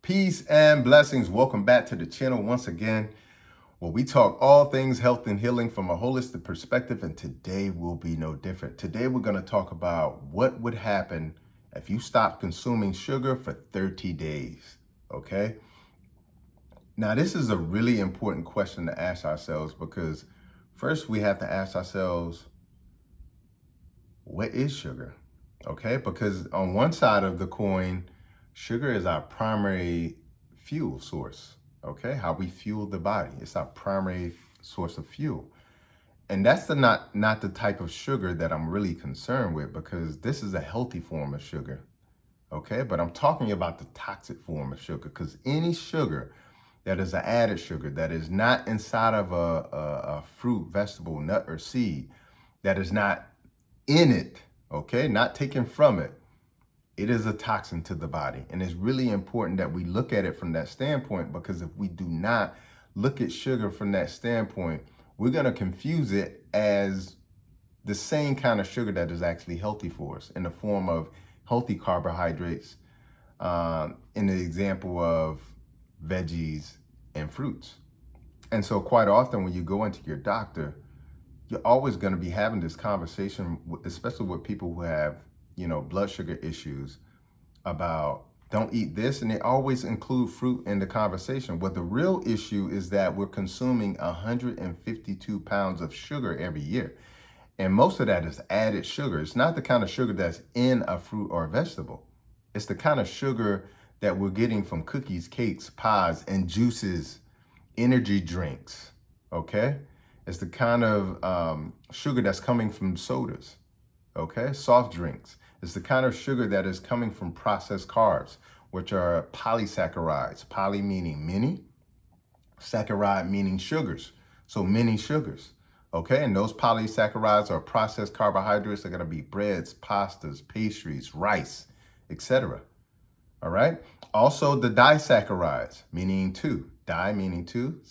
Peace and blessings. Welcome back to the channel once again, where we talk all things health and healing from a holistic perspective, and today will be no different. Today we're going to talk about what would happen if you stopped consuming sugar for 30 days, okay? Now, this is a really important question to ask ourselves because first we have to ask ourselves, what is sugar? Okay, because on one side of the coin, sugar is our primary fuel source, okay? How we fuel the body. It's our primary source of fuel. And that's not the type of sugar that I'm really concerned with, because this is a healthy form of sugar, okay? But I'm talking about the toxic form of sugar, because any sugar that is an added sugar, that is not inside of a fruit, vegetable, nut, or seed, that is not in it, okay, not taken from it, it is a toxin to the body. And it's really important that we look at it from that standpoint, because if we do not look at sugar from that standpoint, we're going to confuse it as the same kind of sugar that is actually healthy for us in the form of healthy carbohydrates, in the example of veggies and fruits. And so quite often when you go into your doctor, you're always going to be having this conversation, especially with people who have, blood sugar issues, about don't eat this. And they always include fruit in the conversation. Well, the real issue is that we're consuming 152 pounds of sugar every year. And most of that is added sugar. It's not the kind of sugar that's in a fruit or a vegetable. It's the kind of sugar that we're getting from cookies, cakes, pies, and juices, energy drinks, okay? It's the kind of sugar that's coming from sodas, okay? Soft drinks. It's the kind of sugar that is coming from processed carbs, which are polysaccharides. Poly meaning many, saccharide meaning sugars. So many sugars, okay? And those polysaccharides are processed carbohydrates. They're gonna be breads, pastas, pastries, rice, etc. All right? Also the disaccharides, meaning two. Di meaning two,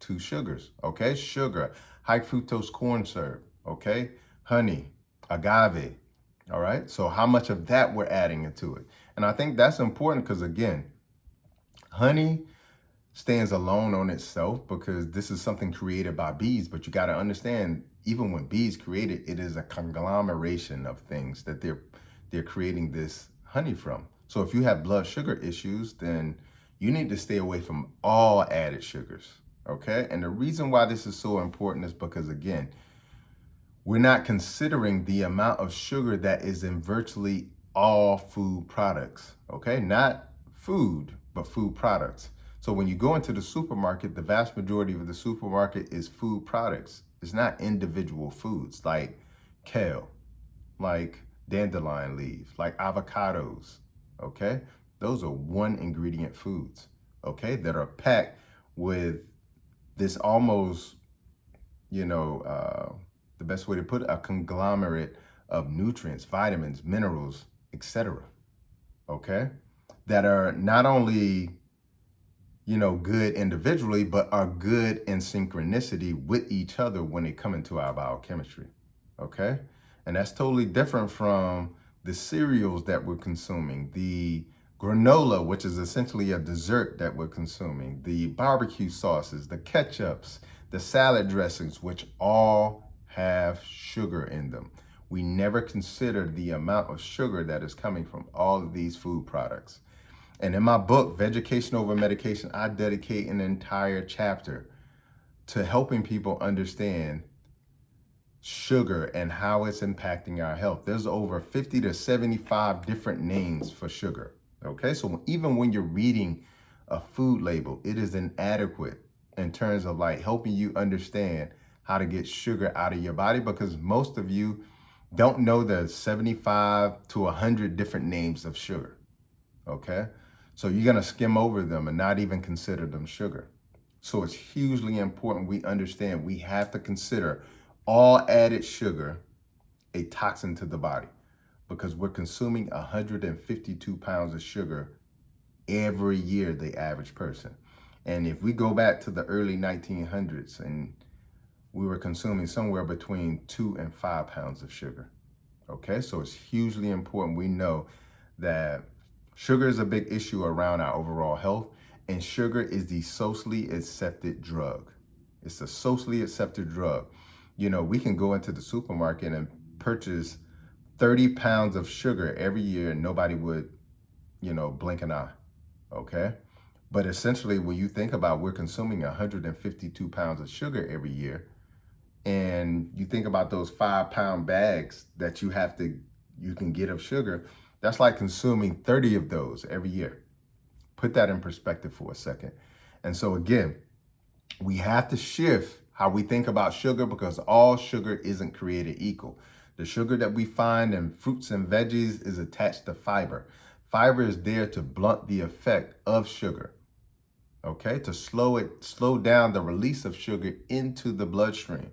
two sugars, okay? Sugar, high fructose corn syrup, okay? Honey, agave, all right? So how much of that we're adding into it. And I think that's important because, again, honey stands alone on itself because this is something created by bees, but you got to understand, even when bees create it, it is a conglomeration of things that they're creating this honey from. So if you have blood sugar issues, then you need to stay away from all added sugars, okay? And the reason why this is so important is because, again, we're not considering the amount of sugar that is in virtually all food products, okay? Not food, but food products. So when you go into the supermarket, the vast majority of the supermarket is food products. It's not individual foods like kale, like dandelion leaves, like avocados, okay? Those are one ingredient foods, okay, that are packed with this almost, the best way to put it, a conglomerate of nutrients, vitamins, minerals, etc., okay, that are not only, good individually, but are good in synchronicity with each other when they come into our biochemistry, okay? And that's totally different from the cereals that we're consuming, the granola, which is essentially a dessert that we're consuming, the barbecue sauces, the ketchups, the salad dressings, which all have sugar in them. We never consider the amount of sugar that is coming from all of these food products. And in my book, Vegetation Over Medication, I dedicate an entire chapter to helping people understand sugar and how it's impacting our health. There's over 50 to 75 different names for sugar, okay? So even when you're reading a food label, it is inadequate in terms of like helping you understand how to get sugar out of your body, because most of you don't know the 75 to 100 different names of sugar, okay? So you're gonna skim over them and not even consider them sugar. So it's hugely important we understand we have to consider all added sugar a toxin to the body, because we're consuming 152 pounds of sugar every year, the average person. And if we go back to the early 1900s, and we were consuming somewhere between 2 and 5 pounds of sugar, okay? So it's hugely important we know that Sugar is a big issue around our overall health, and sugar is the socially accepted drug. It's a socially accepted drug. We can go into the supermarket and purchase 30 pounds of sugar every year and nobody would, blink an eye. Okay. But essentially, when you think about we're consuming 152 pounds of sugar every year, and you think about those 5-pound bags that you can get of sugar, that's like consuming 30 of those every year. Put that in perspective for a second. And so again, we have to shift how we think about sugar because all sugar isn't created equal. The sugar that we find in fruits and veggies is attached to fiber. Fiber is there to blunt the effect of sugar, okay? To slow down the release of sugar into the bloodstream.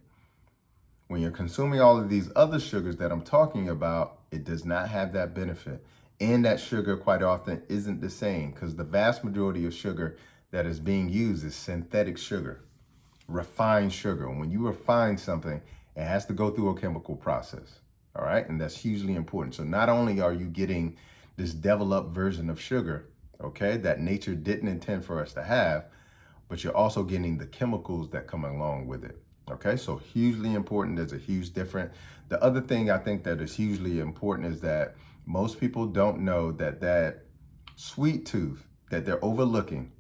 When you're consuming all of these other sugars that I'm talking about, it does not have that benefit. And that sugar quite often isn't the same because the vast majority of sugar that is being used is synthetic sugar, refined sugar. When you refine something, it has to go through a chemical process, all right? And that's hugely important. So not only are you getting this developed version of sugar, okay, that nature didn't intend for us to have, but you're also getting the chemicals that come along with it. Okay, so hugely important. There's a huge difference. The other thing I think that is hugely important is that most people don't know that sweet tooth that they're overlooking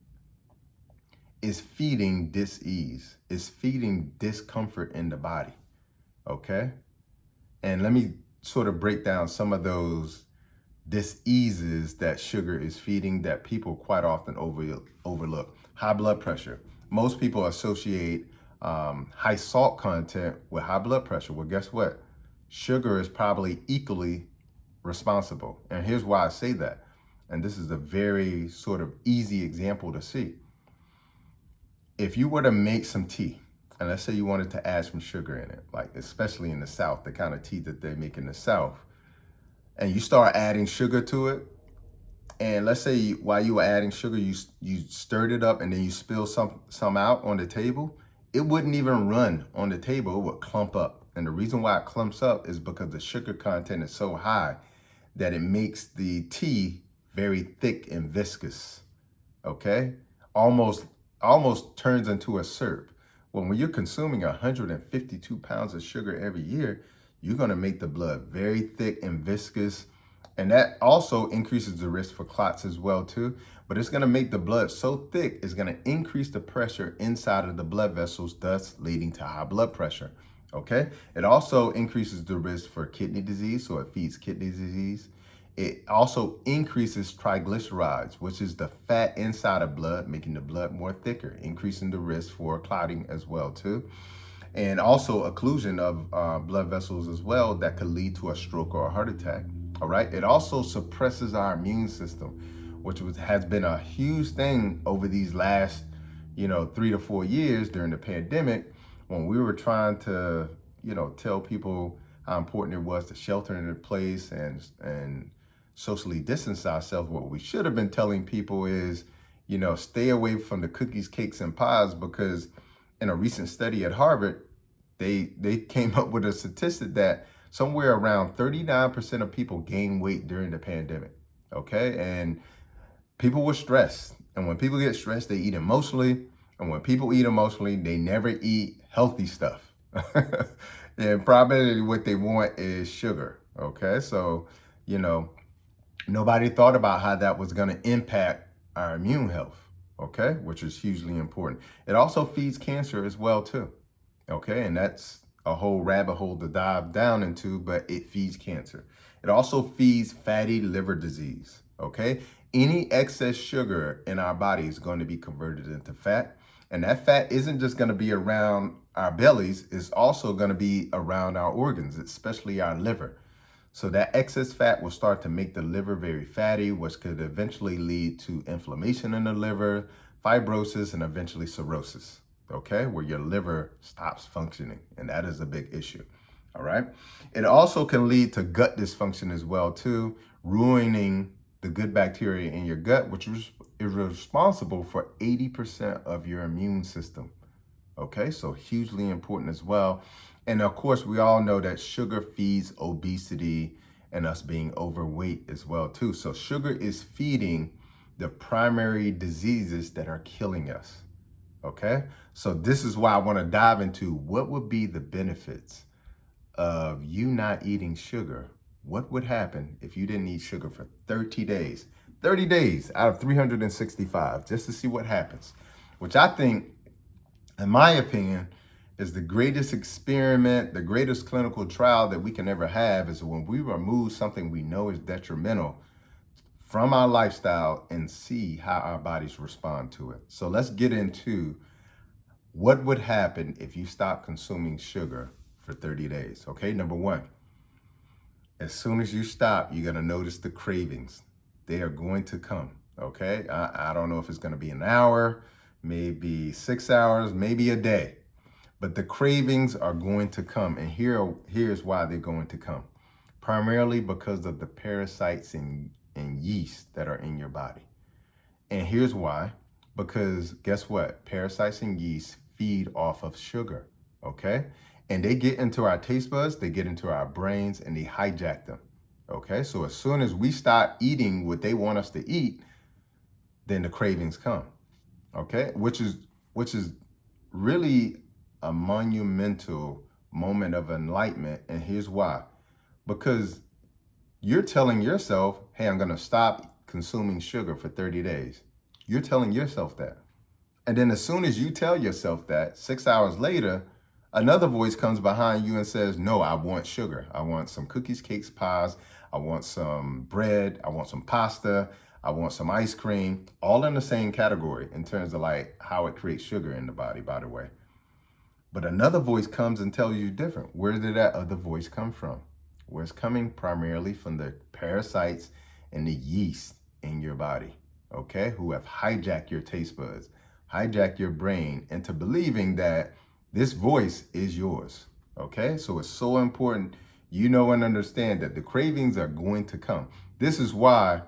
is feeding dis-ease, is feeding discomfort in the body. Okay, and let me sort of break down some of those dis-eases that sugar is feeding that people quite often overlook. High blood pressure. Most people associate high salt content with high blood pressure. Well, guess what? Sugar is probably equally responsible. And here's why I say that. And this is a very sort of easy example to see. If you were to make some tea, and let's say you wanted to add some sugar in it, like especially in the South, the kind of tea that they make in the South, and you start adding sugar to it, and let's say while you were adding sugar, you stirred it up and then you spill some out on the table, it wouldn't even run on the table, it would clump up. And the reason why it clumps up is because the sugar content is so high that it makes the tea very thick and viscous, okay? Almost turns into a syrup. When you're consuming 152 pounds of sugar every year, you're gonna make the blood very thick and viscous. And that also increases the risk for clots as well too. But it's gonna make the blood so thick, it's gonna increase the pressure inside of the blood vessels, thus leading to high blood pressure, okay? It also increases the risk for kidney disease, so it feeds kidney disease. It also increases triglycerides, which is the fat inside of blood, making the blood more thicker, increasing the risk for clotting as well too. And also occlusion of blood vessels as well that could lead to a stroke or a heart attack. All right. It also suppresses our immune system, which has been a huge thing over these last, 3 to 4 years during the pandemic, when we were trying to, tell people how important it was to shelter in place and socially distance ourselves. What we should have been telling people is, stay away from the cookies, cakes, and pies, because in a recent study at Harvard, they came up with a statistic that somewhere around 39% of people gained weight during the pandemic, okay? And people were stressed. And when people get stressed, they eat emotionally. And when people eat emotionally, they never eat healthy stuff. And probably what they want is sugar, okay? So, nobody thought about how that was gonna impact our immune health, okay? Which is hugely important. It also feeds cancer as well too, okay? And that's a whole rabbit hole to dive down into, but it feeds cancer. It also feeds fatty liver disease, okay? Any excess sugar in our body is going to be converted into fat. And that fat isn't just going to be around our bellies, it's also going to be around our organs, especially our liver. So that excess fat will start to make the liver very fatty, which could eventually lead to inflammation in the liver, fibrosis, and eventually cirrhosis, okay, where your liver stops functioning. And that is a big issue, all right? It also can lead to gut dysfunction as well too, ruining the good bacteria in your gut, which is responsible for 80% of your immune system, okay? So hugely important as well. And of course, we all know that sugar feeds obesity and us being overweight as well too. So sugar is feeding the primary diseases that are killing us. Okay, so this is why I want to dive into what would be the benefits of you not eating sugar. What would happen if you didn't eat sugar for 30 days? 30 days out of 365, just to see what happens, which I think, in my opinion, is the greatest experiment, the greatest clinical trial that we can ever have, is when we remove something we know is detrimental from our lifestyle and see how our bodies respond to it. So let's get into what would happen if you stop consuming sugar for 30 days. Okay, number one, as soon as you stop, you're gonna notice the cravings. They are going to come, okay? I don't know if it's gonna be an hour, maybe 6 hours, maybe a day, but the cravings are going to come. And here's why they're going to come. Primarily because of the parasites and yeast that are in your body. And here's why. Because guess what? Parasites and yeast feed off of sugar, okay? And they get into our taste buds, they get into our brains, and they hijack them, okay? So as soon as we start eating what they want us to eat, then the cravings come, okay? Which is really a monumental moment of enlightenment. And here's why. Because you're telling yourself, hey, I'm gonna stop consuming sugar for 30 days. You're telling yourself that. And then as soon as you tell yourself that, 6 hours later, another voice comes behind you and says, no, I want sugar. I want some cookies, cakes, pies. I want some bread. I want some pasta. I want some ice cream, all in the same category in terms of like how it creates sugar in the body, by the way. But another voice comes and tells you different. Where did that other voice come from? Where it's coming primarily from the parasites and the yeast in your body, okay? Who have hijacked your taste buds, hijacked your brain into believing that this voice is yours, okay? So it's so important you know and understand that the cravings are going to come. This is why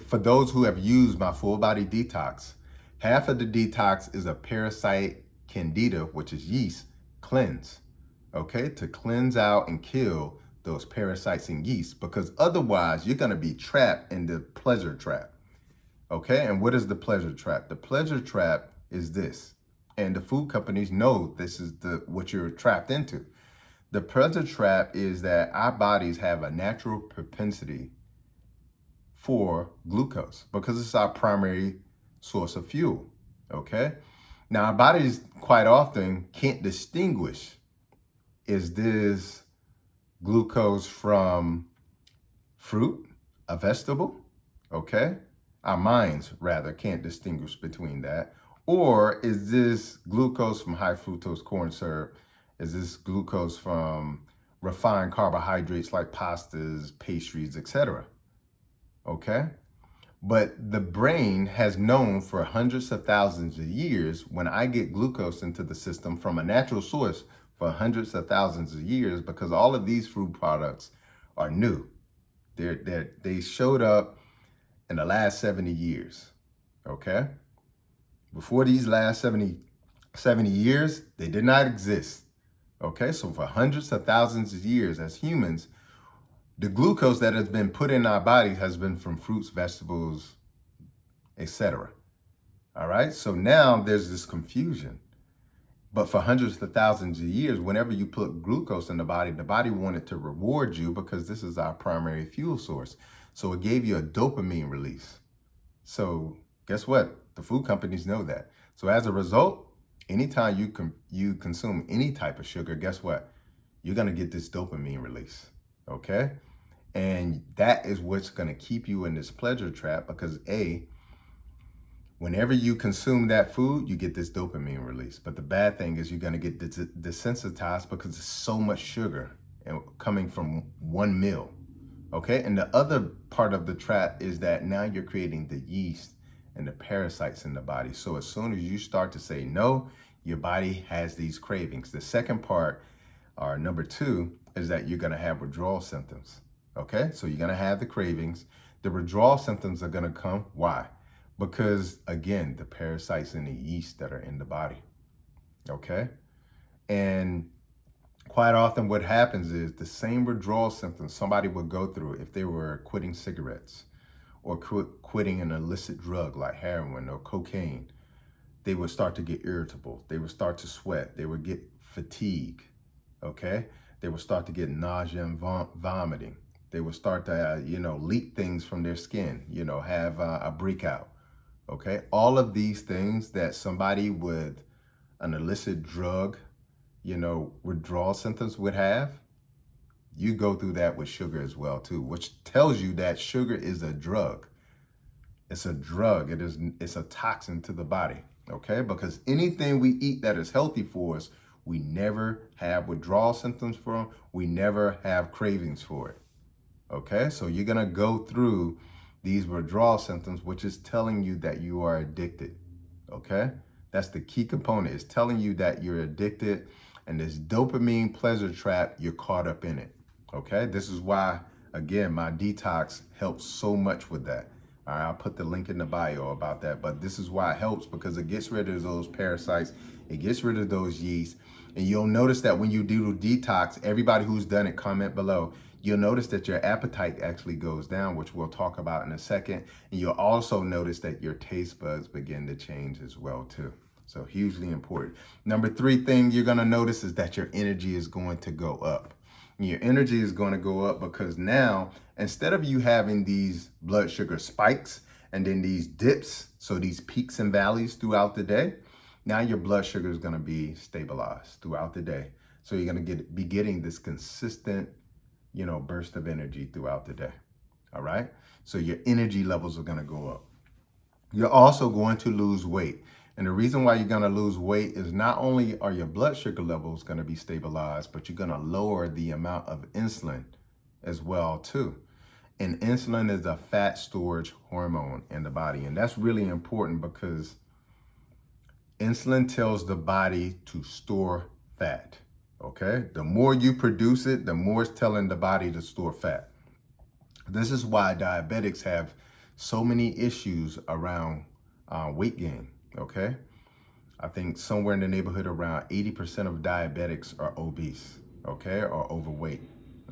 for those who have used my full body detox, half of the detox is a parasite candida, which is yeast, cleanse, okay? To cleanse out and kill those parasites and yeast, because otherwise you're gonna be trapped in the pleasure trap, okay? And what is the pleasure trap? The pleasure trap is this, and the food companies know this is what you're trapped into. The pleasure trap is that our bodies have a natural propensity for glucose because it's our primary source of fuel, okay? Now, our bodies quite often can't distinguish, is this glucose from fruit, a vegetable, okay? Our minds, rather, can't distinguish between that. Or is this glucose from high fructose corn syrup? Is this glucose from refined carbohydrates like pastas, pastries, etc.? Okay? But the brain has known for hundreds of thousands of years, when I get glucose into the system from a natural source for hundreds of thousands of years, because all of these food products are new. They showed up in the last 70 years, okay? Before these last 70 years, they did not exist, okay? So for hundreds of thousands of years as humans, the glucose that has been put in our body has been from fruits, vegetables, etc. All right, so now there's this confusion. But for hundreds of thousands of years, whenever you put glucose in the body wanted to reward you because this is our primary fuel source. So it gave you a dopamine release. So guess what? The food companies know that. So as a result, anytime you consume any type of sugar, guess what? You're gonna get this dopamine release, okay? And that is what's gonna keep you in this pleasure trap, because whenever you consume that food, you get this dopamine release. But the bad thing is you're gonna get desensitized because there's so much sugar coming from one meal, okay? And the other part of the trap is that now you're creating the yeast and the parasites in the body. So as soon as you start to say no, your body has these cravings. The second part, or number two, is that you're gonna have withdrawal symptoms, okay? So you're gonna have the cravings. The withdrawal symptoms are gonna come. Why? Because again, the parasites and the yeast that are in the body, okay? And Quite often what happens is the same withdrawal symptoms somebody would go through if they were quitting cigarettes or quitting an illicit drug like heroin or cocaine. They would start to get irritable. They would start to sweat. They would get fatigue, okay? They would start to get nausea and vomiting. They would start to, leak things from their skin, have a breakout, okay? All of these things that somebody with an illicit drug, withdrawal symptoms would have, you go through that with sugar as well too, which tells you that sugar is a drug. It's a drug. It's a toxin to the body, okay? Because anything we eat that is healthy for us, we never have withdrawal symptoms from, we never have cravings for it, okay? So you're gonna go through these withdrawal symptoms, which is telling you that you are addicted, okay? That's the key component. It's telling you that you're addicted, and this dopamine pleasure trap, you're caught up in it, okay? This is why, again, my detox helps so much with that. All right, I'll put the link in the bio about that, but this is why it helps, because it gets rid of those parasites, it gets rid of those yeast, and you'll notice that when you do detox, everybody who's done it, comment below, you'll notice that your appetite actually goes down, which we'll talk about in a second, and you'll also notice that your taste buds begin to change as well too. So hugely important. Number 3 thing you're gonna notice is that your energy is going to go up. And your energy is going to go up because now, instead of you having these blood sugar spikes and then these dips, so these peaks and valleys throughout the day, now your blood sugar is going to be stabilized throughout the day. So you're going to be getting this consistent, burst of energy throughout the day. All right. So your energy levels are going to go up. You're also going to lose weight. And the reason why you're going to lose weight is not only are your blood sugar levels going to be stabilized, but you're going to lower the amount of insulin as well too. And insulin is a fat storage hormone in the body. And that's really important because insulin tells the body to store fat. Okay. The more you produce it, the more it's telling the body to store fat. This is why diabetics have so many issues around weight gain. Okay. I think somewhere in the neighborhood around 80% of diabetics are obese, okay, or overweight.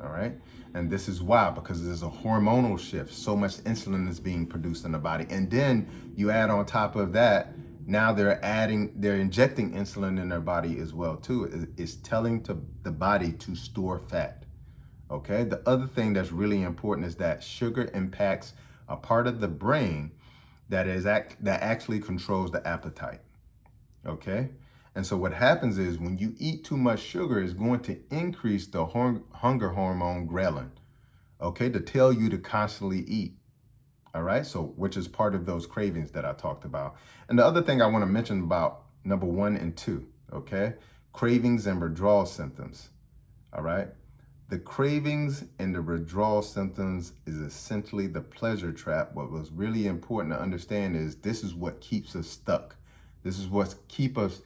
All right. And this is why, because there's a hormonal shift. So much insulin is being produced in the body. And then you add on top of that, now they're injecting insulin in their body as well too. It's telling the body to store fat. Okay. The other thing that's really important is that sugar impacts a part of the brain that actually controls the appetite. Okay. And so what happens is when you eat too much sugar, it's going to increase the hunger hormone ghrelin, okay, to tell you to constantly eat. All right. So which is part of those cravings that I talked about. And the other thing I want to mention about number 1 and 2, okay, cravings and withdrawal symptoms. All right. The cravings and the withdrawal symptoms is essentially the pleasure trap. What was really important to understand is this is what keeps us stuck. This is what keep us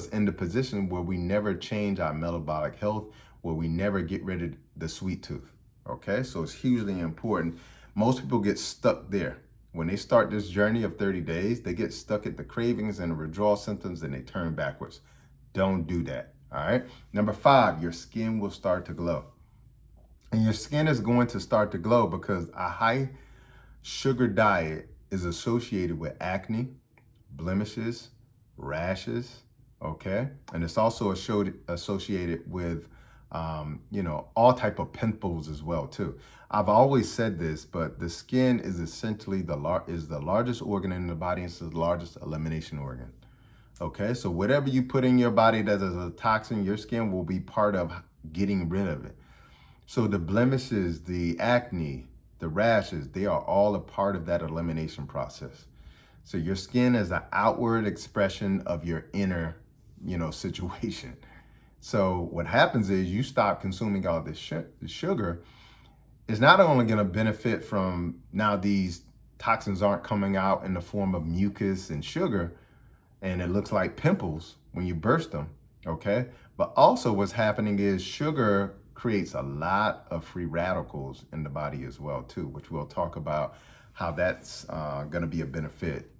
in the position where we never change our metabolic health, where we never get rid of the sweet tooth. Okay, so it's hugely important. Most people get stuck there. When they start this journey of 30 days, they get stuck at the cravings and the withdrawal symptoms and they turn backwards. Don't do that. All right. Number 5, your skin will start to glow. And your skin is going to start to glow because a high sugar diet is associated with acne, blemishes, rashes, okay? And it's also associated with, all type of pimples as well too. I've always said this, but the skin is essentially the largest organ in the body. It's the largest elimination organ. Okay, so whatever you put in your body that is a toxin, your skin will be part of getting rid of it. So the blemishes, the acne, the rashes, they are all a part of that elimination process. So your skin is an outward expression of your inner, situation. So what happens is you stop consuming all this sugar. It's not only going to benefit from now these toxins aren't coming out in the form of mucus and sugar, and it looks like pimples when you burst them, okay? But also what's happening is sugar creates a lot of free radicals in the body as well too, which we'll talk about how that's gonna be a benefit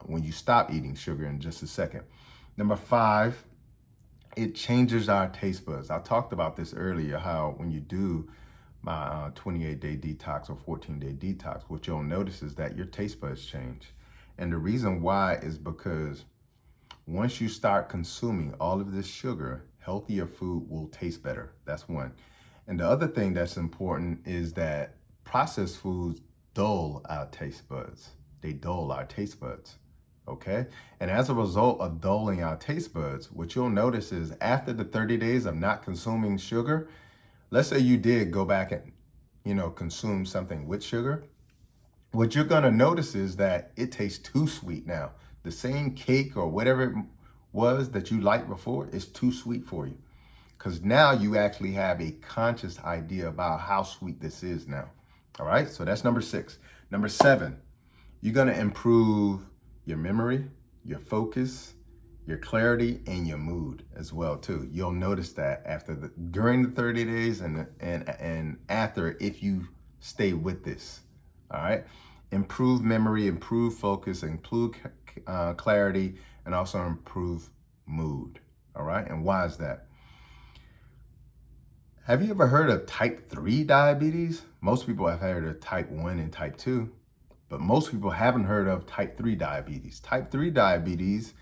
when you stop eating sugar in just a second. Number 5 it changes our taste buds. I talked about this earlier, how when you do my 28-day detox or 14-day detox, what you'll notice is that your taste buds change. And the reason why is because once you start consuming all of this sugar, healthier food will taste better. That's one. And the other thing that's important is that processed foods dull our taste buds. They dull our taste buds. Okay. And as a result of dulling our taste buds, what you'll notice is after the 30 days of not consuming sugar, let's say you did go back and, consume something with sugar. What you're going to notice is that it tastes too sweet now. The same cake or whatever it was that you liked before is too sweet for you. Because now you actually have a conscious idea about how sweet this is now. All right. So that's number 6. Number 7, you're going to improve your memory, your focus, your clarity, and your mood as well too. You'll notice that during the 30 days and after, if you stay with this. All right. Improve memory, improve focus, improve clarity, and also improve mood. All right. And why is that? Have you ever heard of type 3 diabetes? Most people have heard of type 1 and type 2, but most people haven't heard of type 3 diabetes. Type 3 diabetes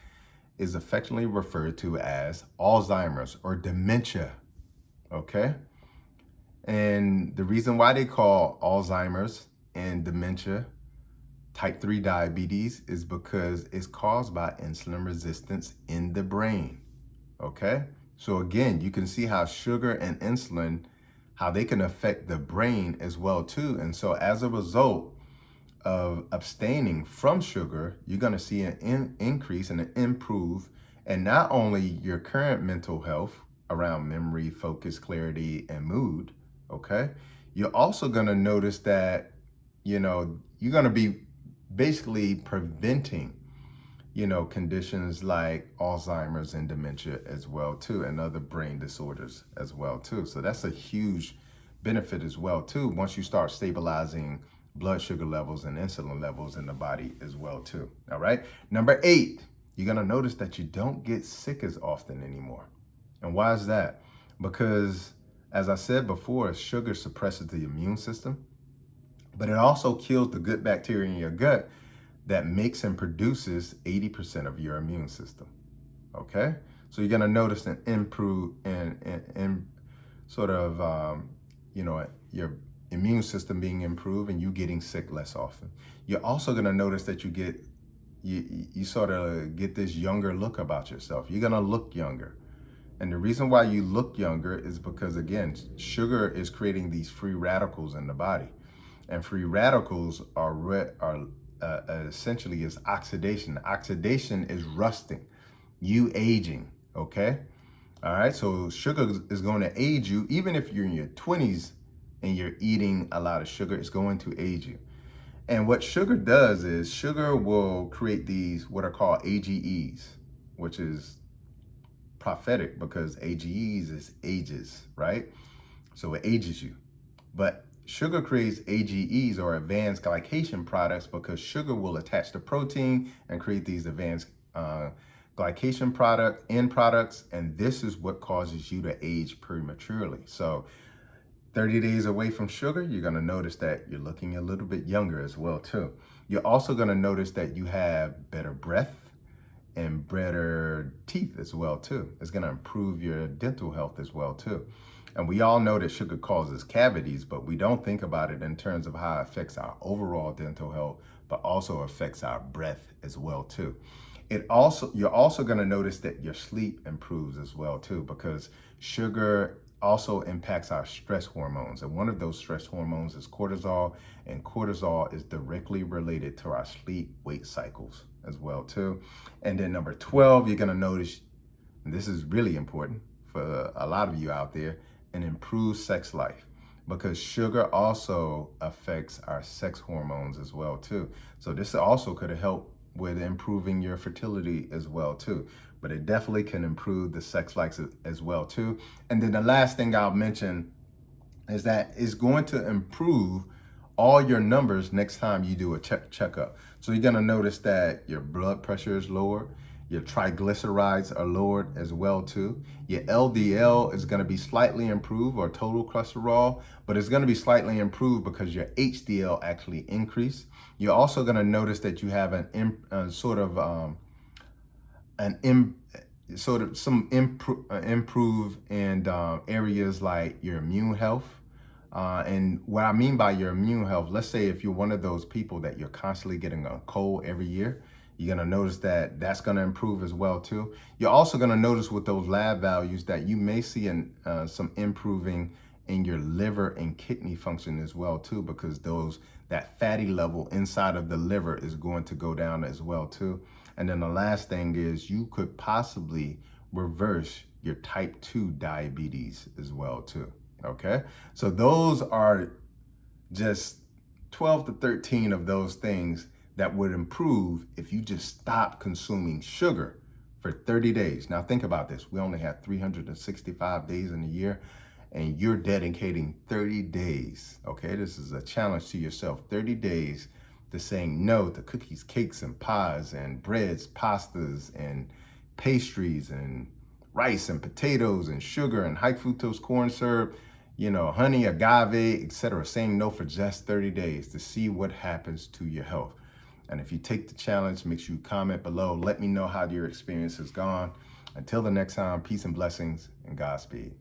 is affectionately referred to as Alzheimer's or dementia, okay? And the reason why they call Alzheimer's and dementia type 3 diabetes is because it's caused by insulin resistance in the brain, okay? So again, you can see how sugar and insulin, how they can affect the brain as well too. And so as a result of abstaining from sugar, you're going to see an increase and an improve, and not only your current mental health around memory, focus, clarity, and mood, okay? You're also going to notice that, you're going to be basically preventing conditions like Alzheimer's and dementia as well too, and other brain disorders as well too. So that's a huge benefit as well too, once you start stabilizing blood sugar levels and insulin levels in the body as well too. All right. Number 8, you're going to notice that you don't get sick as often anymore. And why is that? Because as I said before, sugar suppresses the immune system, but it also kills the good bacteria in your gut that makes and produces 80% of your immune system. Okay. So you're going to notice an improve and sort of, your immune system being improved and you getting sick less often. You're also going to notice that you sort of get this younger look about yourself. You're going to look younger. And the reason why you look younger is because, again, sugar is creating these free radicals in the body. And free radicals are essentially is oxidation. Oxidation is rusting, you aging, okay? All right, so sugar is going to age you. Even if you're in your 20s and you're eating a lot of sugar, it's going to age you. And what sugar does is sugar will create these what are called AGEs, which is prophetic because AGEs is ages, right? So it ages you. But sugar creates AGEs or advanced glycation products because sugar will attach to protein and create these advanced glycation end products. And this is what causes you to age prematurely. So 30 days away from sugar, you're going to notice that you're looking a little bit younger as well too. You're also going to notice that you have better breath and better teeth as well too. It's going to improve your dental health as well too. And we all know that sugar causes cavities, but we don't think about it in terms of how it affects our overall dental health, but also affects our breath as well too. You're also going to notice that your sleep improves as well too, because sugar also impacts our stress hormones. And one of those stress hormones is cortisol, and cortisol is directly related to our sleep wake cycles as well too. And then number 12, you're going to notice, and this is really important for a lot of you out there, an improved sex life, because sugar also affects our sex hormones as well too. So this also could help with improving your fertility as well too. But it definitely can improve the sex life as well too. And then the last thing I'll mention is that it's going to improve all your numbers next time you do a checkup. So you're going to notice that your blood pressure is lower, Your triglycerides are lowered as well too. Your LDL is going to be slightly improved, or total cholesterol, but it's going to be slightly improved because your HDL actually increased. You're also going to notice that you have improve in areas like your immune health. And what I mean by your immune health, let's say if you're one of those people that you're constantly getting a cold every year, you're going to notice that that's going to improve as well too. You're also going to notice with those lab values that you may see some improving in your liver and kidney function as well too, because that fatty level inside of the liver is going to go down as well too. And then the last thing is you could possibly reverse your type 2 diabetes as well too. Okay, so those are just 12 to 13 of those things that would improve if you just stop consuming sugar for 30 days. Now think about this. We only have 365 days in a year, and you're dedicating 30 days. Okay, this is a challenge to yourself. 30 days to saying no to cookies, cakes, and pies, and breads, pastas, and pastries, and rice, and potatoes, and sugar, and high fructose corn syrup, honey, agave, etc. Saying no for just 30 days to see what happens to your health. And if you take the challenge, make sure you comment below. Let me know how your experience has gone. Until the next time, peace and blessings, and Godspeed.